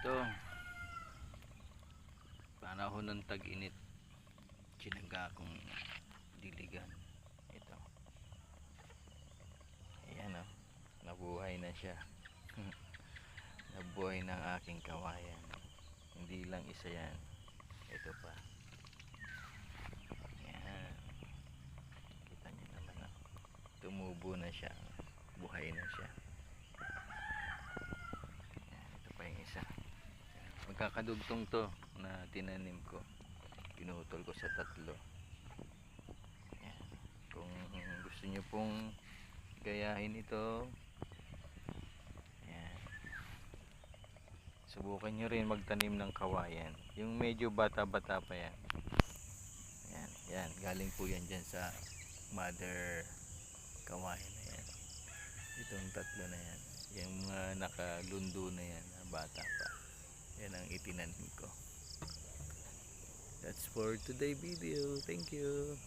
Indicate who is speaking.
Speaker 1: Ito, panahon ng tag-init, tinaga kong diligan. Ito, ayan o, nabuhay na siya. Nabuhay ng aking kawayan. Hindi lang isa yan, ito pa. Ayan, kita nyo naman o, tumubo na siya, buhay na siya. Ayan, ito pa yung isa. Magkakadugtong to na tinanim ko, pinutol ko sa tatlo. Ayan. Kung gusto nyo pong gayahin ito, ayan, subukan nyo rin magtanim ng kawayan, yung medyo bata-bata pa yan. Ayan, yan, galing po yan dyan sa mother kawayan na yan. Itong tatlo na yan, yung mga nakalundo na yan, bata pa, yan ang itinanim ko. That's for today video. Thank you.